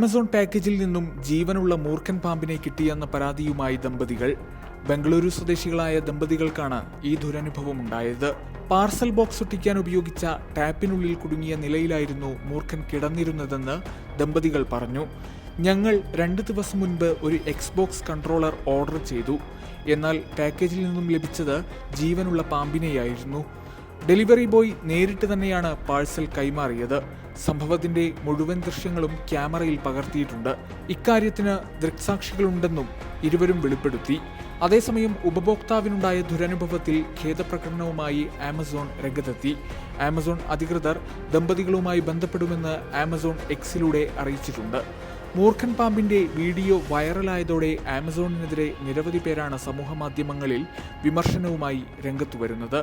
Amazon പാക്കേജിൽ നിന്നും ജീവനുള്ള മൂർഖൻ പാമ്പിനെ കിട്ടിയെന്ന പരാതിയുമായി ദമ്പതികൾ. ബംഗളൂരു സ്വദേശികളായ ദമ്പതികൾക്കാണ് ഈ ദുരനുഭവം ഉണ്ടായത്. പാർസൽ ബോക്സ് ഒട്ടിക്കാൻ ഉപയോഗിച്ച ടാപ്പിനുള്ളിൽ കുടുങ്ങിയ നിലയിലായിരുന്നു മൂർഖൻ കിടന്നിരുന്നതെന്ന് ദമ്പതികൾ പറഞ്ഞു. ഞങ്ങൾ 2 ദിവസം മുൻപ് ഒരു എക്സ്ബോക്സ് കൺട്രോളർ ഓർഡർ ചെയ്തു. എന്നാൽ പാക്കേജിൽ നിന്നും ലഭിച്ചത് ജീവനുള്ള പാമ്പിനെയായിരുന്നു. ഡെലിവറി ബോയ് നേരിട്ട് തന്നെയാണ് പാഴ്സൽ കൈമാറിയത്. സംഭവത്തിന്റെ മുഴുവൻ ദൃശ്യങ്ങളും ക്യാമറയിൽ പകർത്തിയിട്ടുണ്ട്. ഇക്കാര്യത്തിന് ദൃക്സാക്ഷികളുണ്ടെന്നും ഇരുവരും വെളിപ്പെടുത്തി. അതേസമയം ഉപഭോക്താവിനുണ്ടായ ദുരനുഭവത്തിൽ ഖേദപ്രകടനവുമായി ആമസോൺ രംഗത്തെത്തി. ആമസോൺ അധികൃതർ ദമ്പതികളുമായി ബന്ധപ്പെടുമെന്ന് ആമസോൺ എക്സിലൂടെ അറിയിച്ചിട്ടുണ്ട്. മൂർഖൻ പാമ്പിന്റെ വീഡിയോ വൈറലായതോടെ ആമസോണിനെതിരെ നിരവധി പേരാണ് സമൂഹമാധ്യമങ്ങളിൽ വിമർശനവുമായി രംഗത്തു വരുന്നത്.